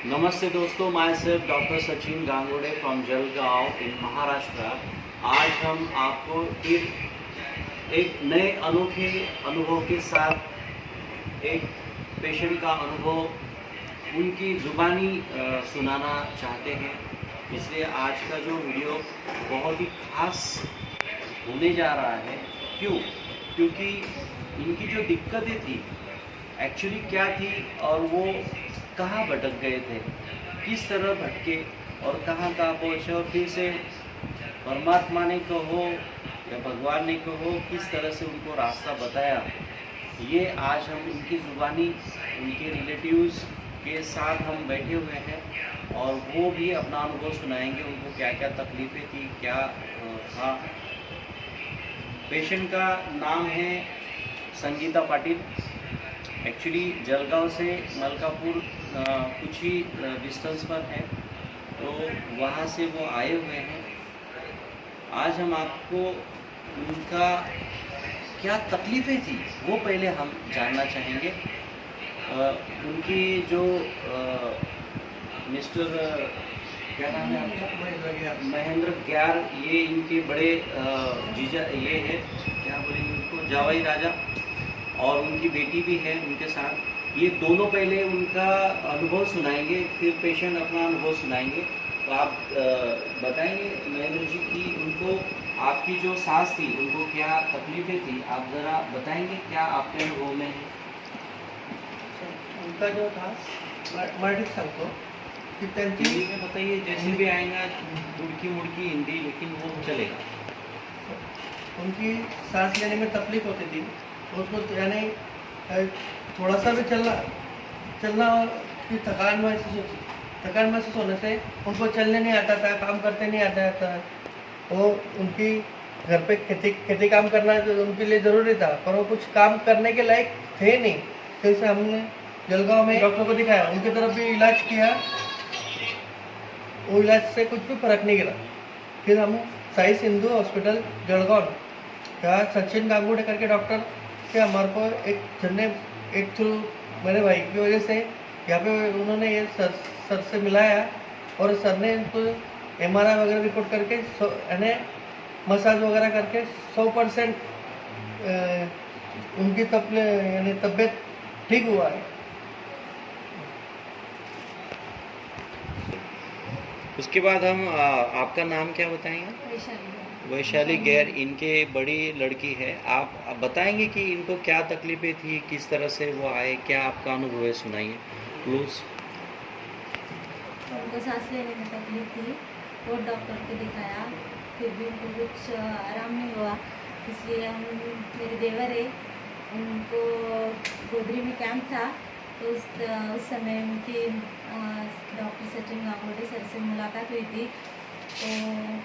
नमस्ते दोस्तों, myself doctor Sachin Gangude from Jalgaon in Maharashtra. आज हम आपको फिर एक नए अनोखे अनुभव के साथ एक पेशेंट का अनुभव उनकी ज़ुबानी सुनाना चाहते हैं। इसलिए आज का जो वीडियो बहुत ही खास होने जा रहा है। क्योंकि इनकी जो दिक्कतें थी एक्चुअली क्या थी और वो कहाँ भटक गए थे, किस तरह भटके और कहाँ पहुँचे, और फिर से परमात्मा ने कहो या भगवान ने कहो किस तरह से उनको रास्ता बताया, ये आज हम उनकी ज़ुबानी उनके रिलेटिव्स के साथ हम बैठे हुए हैं और वो भी अपना अनुभव सुनाएंगे। उनको क्या क्या तकलीफ़ें थी, क्या था। पेशेंट का नाम है संगीता पाटिल। एक्चुअली जलगांव से मलकापुर कुछ ही डिस्टेंस पर है, तो वहाँ से वो आए हुए हैं। आज हम आपको उनका क्या तकलीफ़ें थी वो पहले हम जानना चाहेंगे। उनकी जो मिस्टर क्या नाम है आपका? महेंद्र ग्यार, ये इनके बड़े जीजा, ये है क्या बोलेंगे उनको, जावाई राजा, और उनकी बेटी भी है उनके साथ। ये दोनों पहले उनका अनुभव सुनाएंगे, फिर पेशेंट अपना अनुभव सुनाएंगे। तो आप बताएंगे महेंद्र जी कि उनको आपकी जो सास थी उनको क्या तकलीफ़ें थी, आप ज़रा बताएंगे क्या आपके अनुभव में है? उनका जो था मराठीत सांगतो की त्यांची हिंदी में बताइए, जैसे भी आएगा मुड़की मुड़की हिंदी, लेकिन वो चलेगा। उनकी सांस लेने में तकलीफ होती थी। उसको यानी थोड़ा सा भी चलना और की थकान महसूस होती। थकान महसूस होने से उनको चलने नहीं आता था, काम करते नहीं आता था। वो उनकी घर पे खेती काम करना तो उनके लिए ज़रूरी था, पर वो कुछ काम करने के लायक थे नहीं। तो इसे हमने जलगांव में डॉक्टर को दिखाया, उनकी तरफ भी इलाज किया, वो इलाज से कुछ भी फर्क नहीं गिरा। फिर हम साई सिंधु हॉस्पिटल जलगांव का सचिन गांगुड़े करके डॉक्टर के हमारे को एक थ्रू मेरे भाई की वजह से यहाँ पे उन्होंने ये सर से मिलाया और सर ने इनको MRI वगैरह रिपोर्ट करके यानी मसाज वगैरह करके 100% उनकी तबीयत ठीक हुआ है। उसके बाद हम आपका नाम क्या बताएंगे? वैशाली गैर, इनके बड़ी लड़की है। आप बताएंगे कि इनको क्या तकलीफ़ें थी, किस तरह से वो आए, क्या आपका अनुभव है, सुनाइए प्लीज़। उनको सांस लेने में तकलीफ थी और डॉक्टर को दिखाया, फिर भी उनको कुछ आराम नहीं हुआ। इसलिए हम, मेरे देवर है, उनको गोदरी में कैंप था, तो उस समय उनकी डॉक्टर सचिन गांगुड़े सर से मुलाकात हुई थी। तो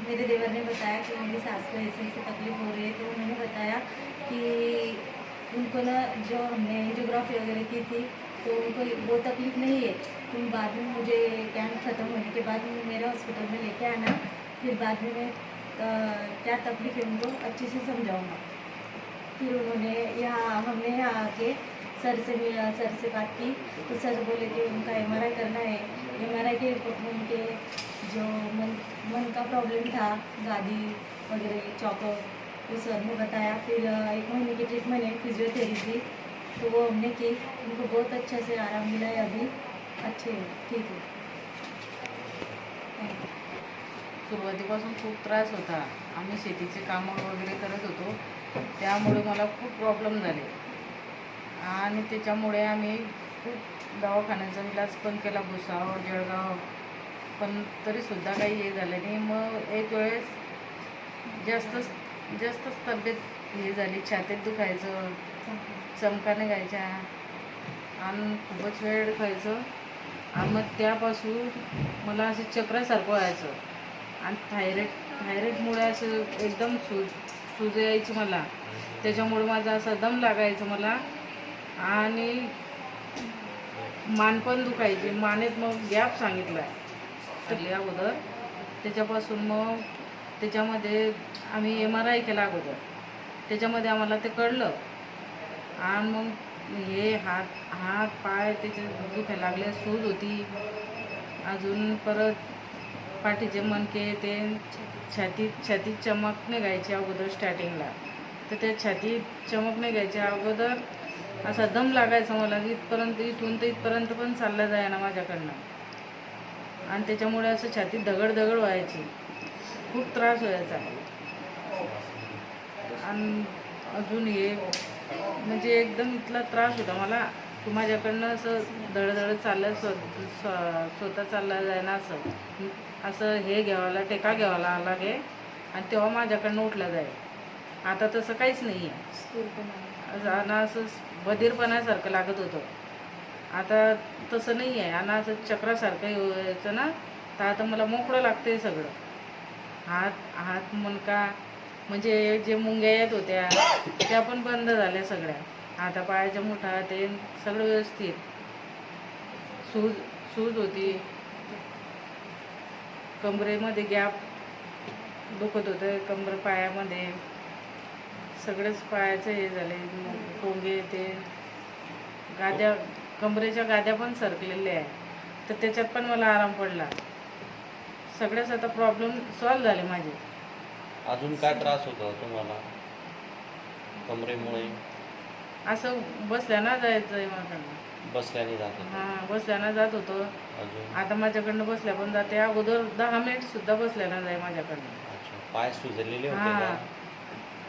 मेरे देवर ने बताया कि मेरी सास को ऐसे तकलीफ हो रही है। तो उन्होंने बताया कि उनको ना, जो हमने एंजियोग्राफी वगैरह की थी, तो उनको वो तकलीफ नहीं है। तुम बाद में मुझे कैंप ख़त्म होने के बाद मेरे हॉस्पिटल में लेके आना, फिर बाद में मैं क्या तकलीफ है उनको अच्छे से समझाऊँगा। फिर हमने यहाँ आके सर से बात की, तो सर बोले कि उनका MRI करना है। MRI के रिपोर्ट में उनके जो मन का प्रॉब्लम था, गादी वगैरह चौकों, वो सर ने बताया। फिर 1 महीने की ट्रीटमेंट है, फिजियोथेरेपी, तो वो हमने की। उनको बहुत अच्छे से आराम मिला है, अभी अच्छे ठीक है। सुरुवातीपासून खूप त्रास होता। आम्ही शेतीचे कामं वगैरे करत होतो, त्यामुळे मला खूप प्रॉब्लेम झाले आणि त्याच्यामुळे आम्ही खूप दवाखान्याचा इलाज पण केला, भुसावळ, जळगाव, पण तरीसुद्धा काही हे झालं नाही। मग एक वेळेस जास्तच तब्येत हे झाली, छातीत दुखायचं, चमका निघायच्या आणि खूपच वेळ दुखायचं आणि मग त्यापासून मला असं चक्रासारखं व्हायचं आणि थायरॉइडमुळे असं एकदम सूज यायची मला। त्याच्यामुळे माझा असा दम लागायचं मला आणि मान पण दुखायची। मानेत मग गॅप सांगितला तर अगोदर, त्याच्यापासून मग त्याच्यामध्ये आम्ही MRI केला अगोदर, त्याच्यामध्ये आम्हाला ते कळलं आणि मग हे हात हात पाय त्याचे दुखायला लागले, सूज होती. अजून परत पाठीचे मणके ते छातीत चमक निघायची अगोदर स्टार्टिंगला. तर त्या छातीत चमक निघायच्या अगोदर असा दम लागायचा मला, इथून तर इथपर्यंत पण चालला जायना माझ्याकडनं. आणि त्याच्यामुळे असं छातीत दगड व्हायची, खूप त्रास व्हायचा. आणि अजून हे म्हणजे एकदम इथला त्रास होता मला की माझ्याकडनं असं धडधड चाललं, स्वतः चाललं जायना. असं हे घ्यावाला, टेका घ्यावाला लागे आणि तेव्हा माझ्याकडनं उठला जाईल. आता तसं काहीच नाही आहे. आणि असं बधीरपणासारखं लागत होतं. आता तसं नाही आहे. आणि असं चक्रासारखं व्हायचं ना, तर आता मला मोकळं लागतंय सगळं. हात मणका म्हणजे जे मुंग्या येत होत्या त्या पण बंद झाल्या सगळ्या. आता पायाच्या मुठा ते सगळं व्यवस्थित. सूज होती, कमरेमध्ये गॅप दुखत होतं, कंबर पायामध्ये सगळंच पायाचं हे झाले, टोंगे ते गाद्या, कमरेच्या गाद्या पण सरकलेल्या आहे. तर त्याच्यात पण मला आराम पडला. सगळ्याच आता प्रॉब्लेम सॉल्व झाले माझे. अजून काय त्रास होता तुम्हाला कमरेमुळे? असं बसल्यानं जायचं आहे माझ्याकडनं. बसल्याने जात होतं? हां, बसल्यानं जात होतं. अजून? आता माझ्याकडनं बसल्या पण जाते. अगोदर 10 मिनिट सुद्धा बसल्यानं जाय माझ्याकडनं. अच्छा, पाय सुजलेले होते हां, का?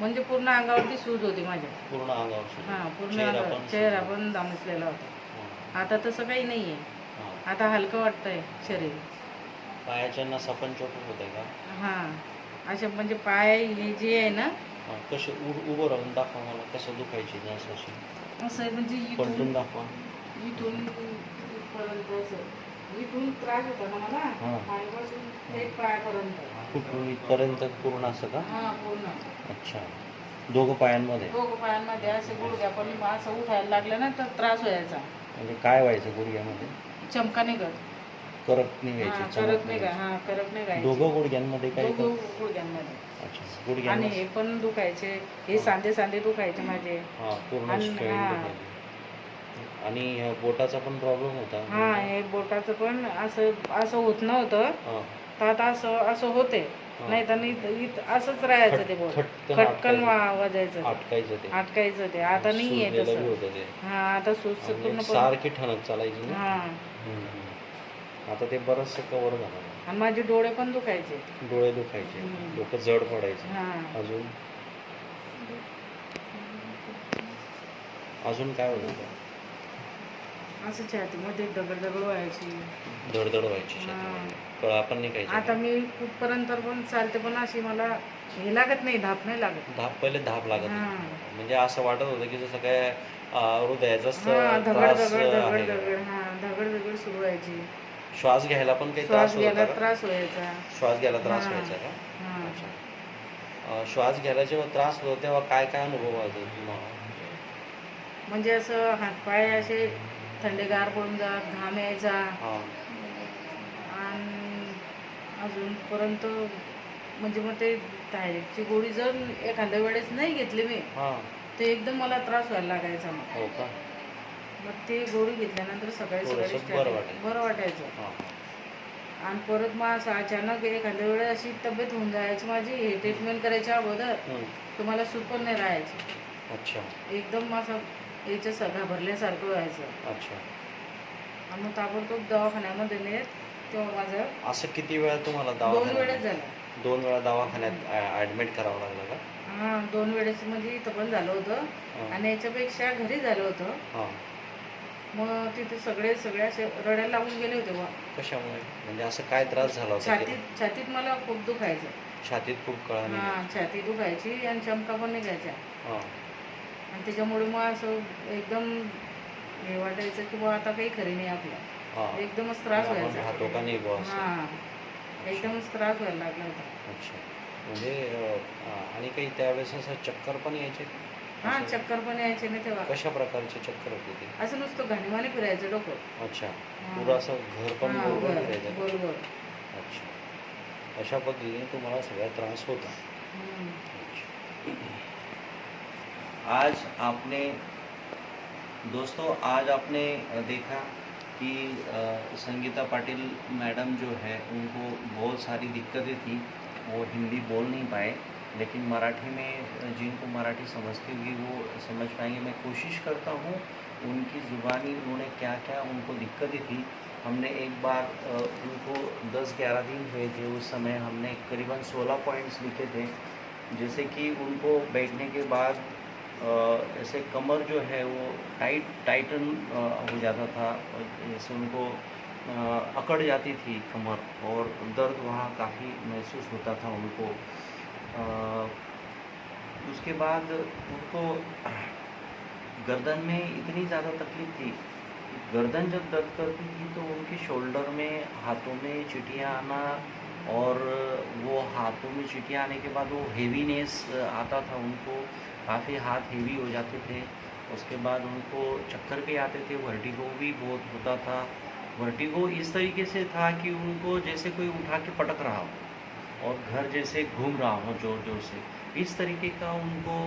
म्हणजे पूर्ण अंगावरती सूज होती माझ्या. पूर्ण अंगावर सूज? हां, पूर्ण चेहरा अंगावर. पण चेहरा पण दामसलेला होता. हां, आता तसं काही नाही आहे. हां. आता हलकं वाटतंय शरीर. पायाच्या नसा पण चोटत होते का? हां, असे म्हणजे पाय हे जे आहे ना, हां, कसे उभं राहून दाखवा मला, कसं दुखायची नस अशी असं म्हणजे पलटून दाखवा. इथून इथपर्यंत असं. इथून त्रास होता ना मला, हां. पायापासून ते पायापर्यंत. कुठून इथपर्यंत पूर्ण असं का? हां, पूर्ण. अच्छा, दोघं पायांमध्ये? दोघं पायांमध्ये असे गुडघ्या पण असं उठायला लागलं ना तर त्रास व्हायचा. म्हणजे काय व्हायचं गुडघ्यामध्ये? चमका निघत. करप निघायची, चमक करप निघायची. करप निघायची. दोघं गुडघ्यांमध्ये काय? दोघं गुडघ्यांमध्ये. अच्छा, आणि गुडघ्यांना. हे पण दुखायचे, हे सांधे दुखायचे माझे. हां, पूर्ण आणि स्ट्रेन हां. दुखायची. आणि बोटाचा पण प्रॉब्लेम होता? हां, हे बोटाचं पण असं होत नव्हतं. हां. तर आता असं होते. हां. नाही तर असंच राहायचं ते बोट. खटकन खटकन वाजायचं, अटकायचं ते. आता नाही आहे सुजलेलं बी तसं. होतं ते. हां, आता सूज आणि पूर्ण सारखी ठणक चालायची ना? हां. हम्म. आता ते बरंचसं कव्हर झालं. आणि माझे डोळे पण दुखायचे. डोळे दुखायचे, हम्म. डोकं जड पडायचे. हां, अजून अजून काय होत होतं? असं छातीमध्ये दगड व्हायची. धडधड व्हायची हां. छातीमध्ये. कळा पण निघायच्या आता का? मी कुठपर्यंत पण चालते पण अशी मला हे लागत नाही, धाप नाही लागत. पहिले धाप लागत होती. हां. म्हणजे असं वाटत होतं की जसं काय हृदयाचाच हां, त्रास आहे. हां, दगड सुरू व्हायची. श्वास घ्यायला पण काही श्वास त्रास घ्यायला होता का? त्रास व्हायचा. श्वास घ्यायला त्रास हां. व्हायचा का? हां. अच्छा. श्वास घ्यायला जेव्हा त्रास होतो तेव्हा काय काय अनुभव व्हायचा तुम्हाला? म्हणजे असं हातपाय असे थंडेगार पडून जात, घाम यायचा. हां. आणि अजूनपर्यंत म्हणजे मग ते थायरॉइडची गोळी जर एखाद्या वेळेस नाही घेतली मी, हां. ते एकदम मला त्रास व्हायला लागायचा. हो का? मग ते गोळी घेतल्यानंतर सकाळी थोडंसं starting बरं वाटायचं. हां. आणि परत मग असं अचानक एखाद्या वेळेस अशी तब्येत होऊन जायची माझी, हे ट्रीटमेंट करायच्या अगोदर हं. तुम्हाला सूट पण नाही राहायची. अच्छा, एकदम असं याच्या घाबरल्यासारखं व्हायचं. अच्छा. आणि मग ताबडतोब दवाखान्यामध्ये नेत, तेव्हा माझं असं किती वेळा तुम्हाला 2 वेळेस झालं. 2 वेळा दवाखान्यात ॲडमिट करावं लागलं का? हां, 2 वेळेस म्हणजे इथं पण झालं होतं हां. आणि याच्यापेक्षा घरी झालं होतं. हां. मग तिथे सगळे असे रडायला लागून गेले होते बा. कशामुळे? म्हणजे असं काय त्रास झाला होता की छातीत मला खूप दुखायचं. छातीत खूप कळा निघायची? हां, छाती दुखायची आणि चमका पण निघायच्या. हां. आणि त्याच्यामुळे मग असं एकदम हे वाटायचं की बा आता काही खरी नाही आपलं. हां. एकदमच त्रास आपण व्हायचा. राहतो का नाही बुवा असं? हां, एकदमच त्रास व्हायला लागला होता. अच्छा. म्हणजे आणि काही त्यावेळेस असं चक्कर पण यायचे? हां, असं चक्कर पण यायचे ना तेव्हा. कशा प्रकारचे चक्कर होते ते? असं नुसतं घाणीवाणी फिरायचं डोकं. अच्छा. हां. पुरं असं घर पण हां, गोल गोल फिरायचं का? गोल. अच्छा. अशा पद्धतीने तुम्हाला सगळा त्रास होता. हम्म. आज आपने दोस्तों, आज आपने देखा कि संगीता पाटिल मैडम जो है उनको बहुत सारी दिक्कतें थी, वो हिंदी बोल नहीं पाए, लेकिन मराठी में जिनको मराठी समझती होगी वो समझ पाएंगे। मैं कोशिश करता हूँ उनकी ज़ुबानी उन्होंने क्या क्या उनको दिक्कतें थी। हमने एक बार उनको 10-11 दिन हुए थे, उस समय हमने करीबन 16 पॉइंट्स लिखे थे। जैसे कि उनको बैठने के बाद ऐसे कमर जो है वो टाइटन हो जाता था, और जैसे उनको अकड़ जाती थी कमर, और दर्द वहाँ काफ़ी महसूस होता था उनको। उसके बाद उनको गर्दन में इतनी ज़्यादा तकलीफ़ थी, गर्दन जब दर्द करती थी तो उनके शोल्डर में, हाथों में चींटियाँ आना, और वो हाथों में चींटियाँ आने के बाद वो हेवीनेस आता था उनको, काफ़ी हाथ हेवी हो जाते थे। उसके बाद उनको चक्कर भी आते थे, वर्टिगो भी बहुत होता था। वर्टिगो इस तरीके से था कि उनको जैसे कोई उठा के पटक रहा हो और घर जैसे घूम रहा हो ज़ोर ज़ोर से, इस तरीके का उनको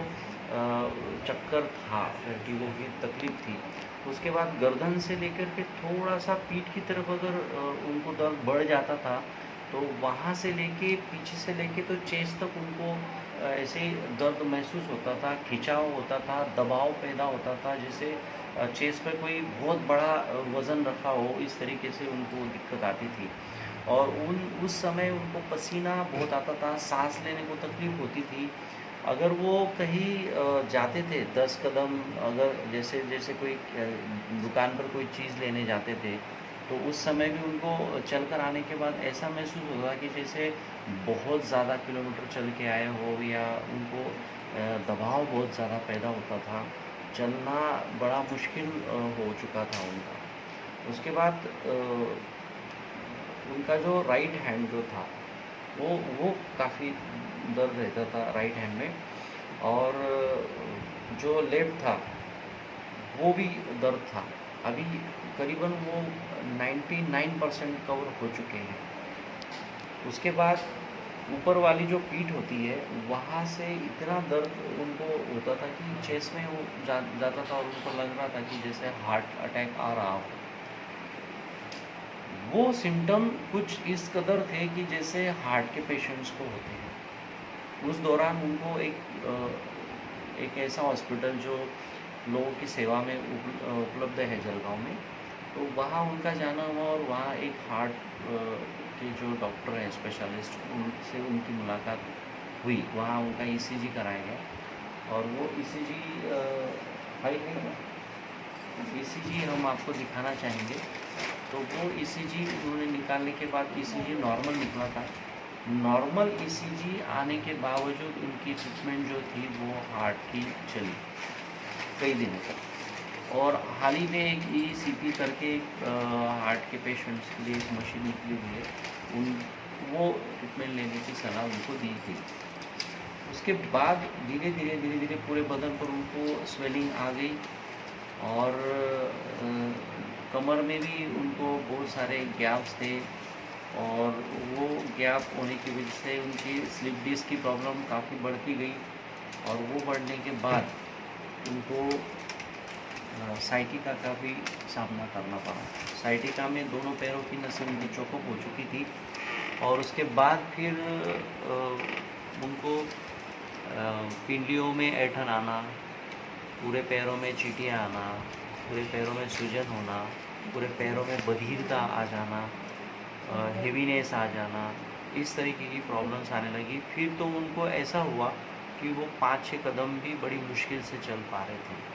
चक्कर था, वर्टिगो की तकलीफ़ थी। उसके बाद गर्दन से लेकर के थोड़ा सा पीठ की तरफ अगर उनको दर्द बढ़ जाता था, तो वहाँ से लेके, पीछे से लेके तो चेस्ट तक उनको ऐसे ही दर्द महसूस होता था, खिंचाव होता था, दबाव पैदा होता था, जैसे चेस्ट पे कोई बहुत बड़ा वज़न रखा हो, इस तरीके से उनको दिक्कत आती थी। और उस समय उनको पसीना बहुत आता था, सांस लेने को तकलीफ़ होती थी। अगर वो कहीं जाते थे 10 कदम, अगर जैसे जैसे कोई दुकान पर कोई चीज़ लेने जाते थे, तो उस समय भी उनको चलकर आने के बाद ऐसा महसूस होगा कि जैसे बहुत ज़्यादा किलोमीटर चल के आए हो, या उनको दबाव बहुत ज़्यादा पैदा होता था, चलना बड़ा मुश्किल हो चुका था उनका। उसके बाद उनका जो राइट हैंड जो था वो काफ़ी दर्द रहता था राइट हैंड में, और जो लेफ्ट था वो भी दर्द था। अभी करीबन वो 99% कवर हो चुके हैं। उसके बाद ऊपर वाली जो पीठ होती है, वहाँ से इतना दर्द उनको होता था कि चेस्ट में वो जाता था, और उनको लग रहा था कि जैसे हार्ट अटैक आ रहा हो। वो सिम्टम कुछ इस कदर थे कि जैसे हार्ट के पेशेंट्स को होते हैं। उस दौरान उनको एक ऐसा हॉस्पिटल जो लोगों की सेवा में उपलब्ध है जलगांव में, तो वहाँ उनका जाना हुआ, और वहाँ एक हार्ट के जो डॉक्टर हैं स्पेशलिस्ट, उनसे उनकी मुलाकात हुई। वहाँ उनका ईसीजी कराया गया, और वो ईसीजी ईसीजी हम आपको दिखाना चाहेंगे। तो वो ईसीजी उन्होंने निकालने के बाद ईसीजी नॉर्मल निकला था। नॉर्मल ईसीजी आने के बावजूद उनकी ट्रीटमेंट जो थी वो हार्ट की चली कई दिनों तक। और हाल ही में एक ईसीपी करके हार्ट के पेशेंट्स के लिए एक मशीन निकली हुई है, वो ट्रीटमेंट लेने की सलाह उनको दी थी। उसके बाद धीरे धीरे पूरे बदन पर उनको स्वेलिंग आ गई, और कमर में भी उनको बहुत सारे गैप्स थे, और वो गैप होने की वजह से उनकी स्लिप डिस्क की प्रॉब्लम काफ़ी बढ़ती गई, और वो बढ़ने के बाद उनको साइटिका का भी सामना करना पड़ा। साइटिका में दोनों पैरों की नसें उनकी चौकअप हो चुकी थी, और उसके बाद फिर उनको पिंडियों में ऐंठन आना, पूरे पैरों में चींटियाँ आना, पूरे पैरों में सूजन होना, पूरे पैरों में बधिरता आ जाना, हेवीनेस आ जाना, इस तरीके की प्रॉब्लम्स आने लगी। फिर तो उनको ऐसा हुआ कि वो 5-6 कदम भी बड़ी मुश्किल से चल पा रहे थे।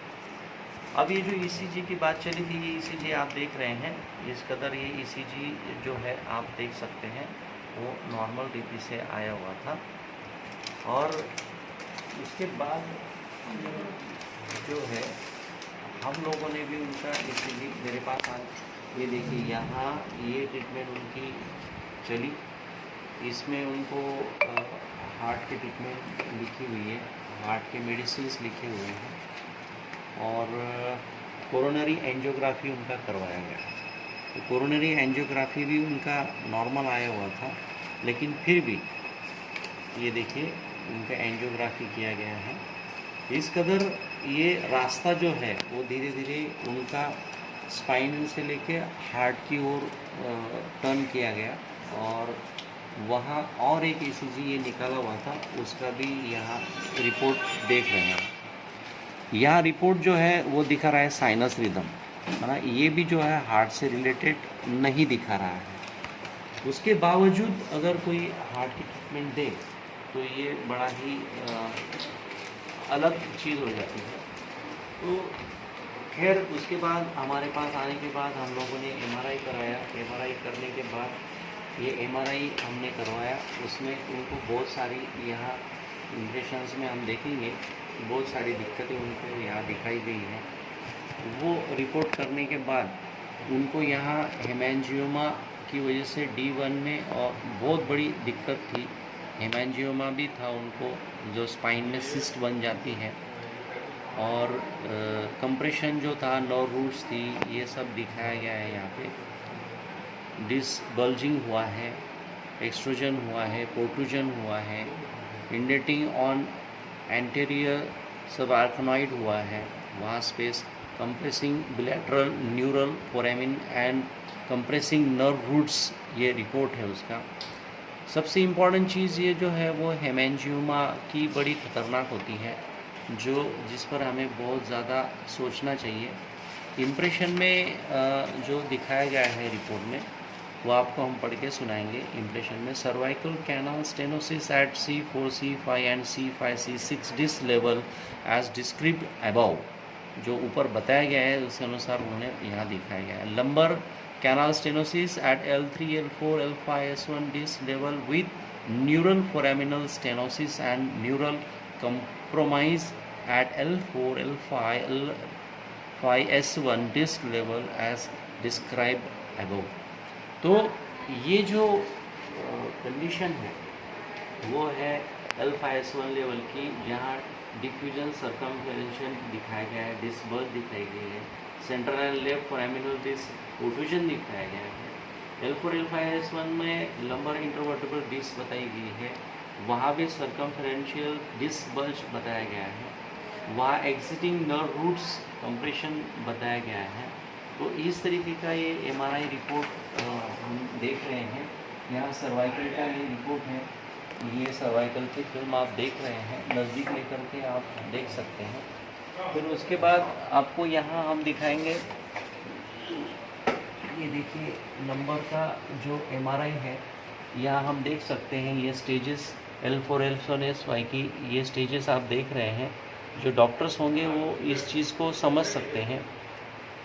अब ये जो ईसीजी की बात चली थी, ये ईसीजी आप देख रहे हैं, इस कदर ये ईसीजी जो है आप देख सकते हैं, वो नॉर्मल रीति से आया हुआ था। और उसके बाद जो है हम लोगों ने भी उनका ईसीजी, मेरे पास आज ये देखिए यहाँ ये ट्रीटमेंट उनकी चली, इसमें उनको हार्ट की ट्रीटमेंट लिखी हुई है, हार्ट के मेडिसिन्स लिखे हुए हैं, और कोरोनरी एंजियोग्राफी उनका करवाया गया। तो कोरोनरी एंजियोग्राफी भी उनका नॉर्मल आया हुआ था, लेकिन फिर भी ये देखिए उनका एंजियोग्राफी किया गया है। इस कदर ये रास्ता जो है वो धीरे धीरे उनका स्पाइन से लेके हार्ट की ओर टर्न किया गया, और वहाँ और एक ECG ये निकाला हुआ था, उसका भी यहाँ रिपोर्ट देख रहे हैं। यहाँ रिपोर्ट जो है वो दिखा रहा है साइनस रिदम, है ना, ये भी जो है हार्ट से रिलेटेड नहीं दिखा रहा है। उसके बावजूद अगर कोई हार्ट की ट्रीटमेंट दे तो ये बड़ा ही अलग चीज़ हो जाती है। तो खैर उसके बाद हमारे पास आने के बाद हम लोगों ने MRI कराया। MRI करने के बाद ये MRI हमने करवाया, उसमें उनको बहुत सारी यहाँ इम्प्रेशंस में हम देखेंगे बहुत सारी दिक्कतें उनको यहाँ दिखाई गई हैं। वो रिपोर्ट करने के बाद उनको यहाँ हेमेंजियोमा की वजह से D1 में और बहुत बड़ी दिक्कत थी, हेमेंजियोमा भी था उनको, जो स्पाइन में सिस्ट बन जाती है, और कंप्रेशन जो था, नर्व रूट्स थी, ये सब दिखाया गया है यहाँ पे। डिस्क बल्जिंग हुआ है, एक्सट्रूजन हुआ है, प्रोट्रूजन हुआ है, इंडेंटिंग ऑन एंटीरियर सबार्कनॉइड हुआ है, वहाँ space compressing bilateral neural foramen and compressing nerve roots, ये रिपोर्ट है उसका। सबसे इम्पॉर्टेंट चीज़ ये जो है वो हेमेंजियोमा की बड़ी खतरनाक होती है, जिस पर हमें बहुत ज़्यादा सोचना चाहिए। इम्प्रेशन में जो दिखाया गया है रिपोर्ट में, वो आपको हम पढ़ के सुनाएंगे। इम्प्रेशन में cervical canal stenosis at C4, C5 and C5, C6 disc level as described above, जो ऊपर बताया गया है उसके अनुसार उन्होंने यहाँ दिखाया गया है। Lumbar canal stenosis at L3, L4, L5, S1 disc level with neural foraminal stenosis and neural compromise at L4, L5, L5, S1 disc level as describe above. तो ये जो कंडीशन है वो है L5S1 लेवल की, जहाँ डिफ्यूजन सर्कमफेरेंशियल दिखाया गया है, डिस्क बर्थ दिखाई गई है, central and left foraminal disc protrusion दिखाया गया है। L4, L5S1 में लंबर इंटरवर्टेब्रल डिस्क बताई गई है, वहाँ भी सर्कमफेरेंशियल डिस्क बल्ज बताया गया है, वहाँ एग्जिटिंग नर्व रूट्स कंप्रेशन बताया गया है। तो इस तरीके का ये MRI रिपोर्ट हम देख रहे हैं। यहाँ सर्वाइकल का ये रिपोर्ट है, ये सर्वाइकल की फिल्म आप देख रहे हैं, नज़दीक लेकर के आप देख सकते हैं। फिर उसके बाद आपको यहाँ हम दिखाएंगे, ये देखिए नंबर का जो MRI है, यहाँ हम देख सकते हैं ये स्टेजेस L4, L1, S1 की ये स्टेजेस आप देख रहे हैं। जो डॉक्टर्स होंगे वो इस चीज़ को समझ सकते हैं,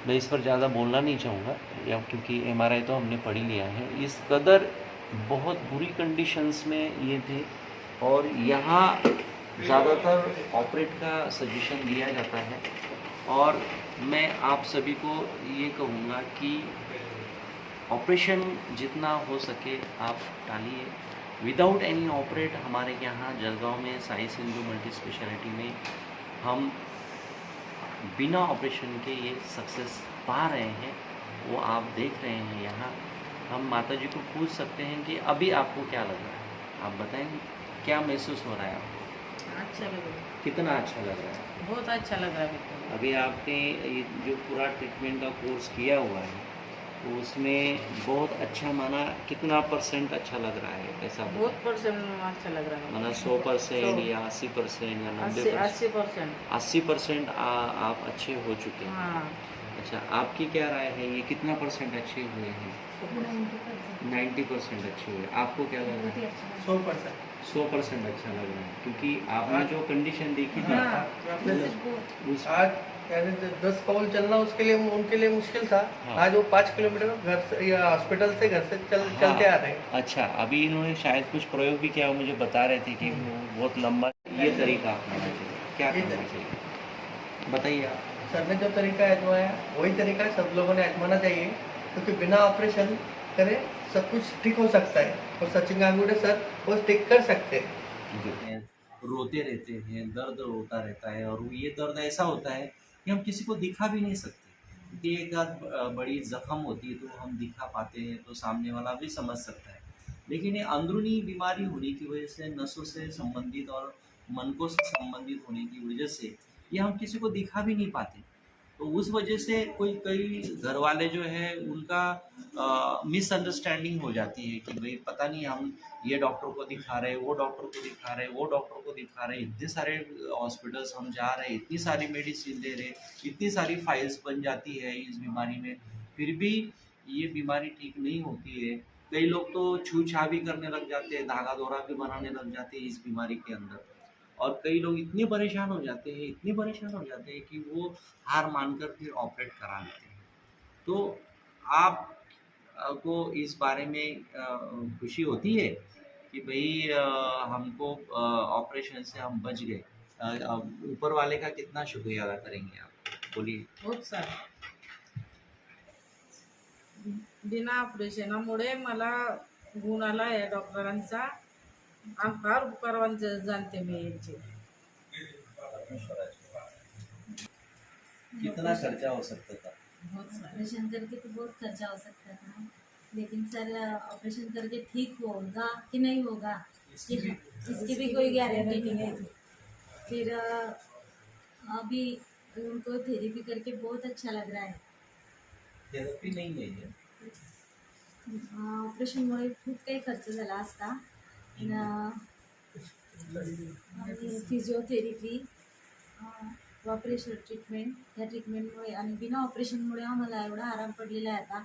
मैं इस पर ज़्यादा बोलना नहीं चाहूँगा, या क्योंकि MRI तो हमने पढ़ ही लिया है। इस कदर बहुत बुरी कंडीशंस में ये थे, और यहाँ ज़्यादातर ऑपरेट का सजेशन दिया जाता है, और मैं आप सभी को ये कहूँगा कि ऑपरेशन जितना हो सके आप टालिए। विदाउट एनी ऑपरेट हमारे यहाँ जलगांव में साई सिंधु मल्टी स्पेशलिटी में हम बिना ऑपरेशन के ये सक्सेस पा रहे हैं, वो आप देख रहे हैं। यहाँ हम माता जी को पूछ सकते हैं कि अभी आपको क्या लग रहा है, आप बताएंगे क्या महसूस हो रहा है आपको? अच्छा लग रहा है, कितना अच्छा लग रहा है? बहुत अच्छा लग रहा है मेरे को। अभी आपने ये जो पूरा ट्रीटमेंट का कोर्स किया हुआ है तो उसमें बहुत अच्छा, माना कितना % अच्छा लग रहा है, कैसा? बहुत % अच्छा लग रहा है, माना 100% या 80% या 90%? 80%। 80% आप अच्छे हो चुके हैं। हाँ, अच्छा, आपकी क्या राय है, ये कितना % अच्छे हुए हैं? 90% अच्छे हुए। आपको क्या लग रहा है? 100%। 100% अच्छा लग रहा है, क्योंकि आपने जो कंडीशन देखी थी उस आज यानी 10 कॉल चलना उसके लिए उनके लिए मुश्किल था। हाँ। आज वो 5 किलोमीटर घर से या हॉस्पिटल से घर से चलते आ रहे हैं। अच्छा, अभी इन्होंने शायद कुछ प्रयोग भी किया, मुझे बता रहे थे कि वो बहुत लंबा ये तरीका अपनाना चाहिए, क्या ये करना चाहिए, बताइए आप। सर ने जो तरीका आजमाया वही तरीका सब लोगों ने आजमाना चाहिए, क्योंकि बिना ऑपरेशन करे सब कुछ ठीक हो सकता है, और सचिन गांगुड़े सर वो ठीक कर सकते हैं। रोते रहते हैं, दर्द होता रहता है, और ये दर्द ऐसा होता है कि हम किसी को दिखा भी नहीं सकते, क्योंकि एक आध बड़ी जख्म होती है तो हम दिखा पाते हैं तो सामने वाला भी समझ सकता है, लेकिन ये अंदरूनी बीमारी होने की वजह से, नसों से संबंधित और मनकों से संबंधित होने की वजह से ये हम किसी को दिखा भी नहीं पाते। तो उस वजह से कई घर वाले जो है उनका मिसअंडरस्टैंडिंग हो जाती है कि भाई पता नहीं हम ये डॉक्टर को दिखा रहे, वो डॉक्टर को दिखा रहे, वो डॉक्टर को दिखा रहे, इतने सारे हॉस्पिटल्स हम जा रहे, इतनी सारी मेडिसिन ले रहे, इतनी सारी फाइल्स बन जाती है इस बीमारी में, फिर भी ये बीमारी ठीक नहीं होती है। कई लोग तो छू-छा भी करने लग जाते हैं, धागा-धोरा भी बनाने लग जाते हैं इस बीमारी के अंदर। और कई लोग इतने परेशान हो जाते हैं, इतने परेशान हो जाते हैं कि वो हार मानकर फिर ऑपरेट करा लेते हैं। तो आप को इस बारे में खुशी होती है कि भई हमको ऑपरेशन से हम बच गए। अब ऊपर वाले का कितना शुक्रिया अदा करेंगे आप? बोलिए। बहुत सारा बिना ऑपरेशनामुळे मला गुण आला आहे डॉक्टरांचा आणि फार उपकार जाणते मी यांचे. कितना खर्चा हो सकता था? बहुत सारा ऑपरेशन करके तो बहुत खर्चा हो सकता था, लेकिन सर ऑपरेशन करके ठीक होगा कि नहीं होगा इसकी भी कोई गारंटी नहीं है। फिर अभी उनको थेरेपी करके बहुत अच्छा लग रहा है। थेरपी नहीं है ये? ऑपरेशनमुळे खूप काही खर्च झाला असता आणि फिजिओथेरपी ऑपरेशन ट्रीटमेंट, ह्या ट्रीटमेंटमुळे आणि बिना ऑपरेशनमुळे आम्हाला एवढा आराम पडलेला आहे आता.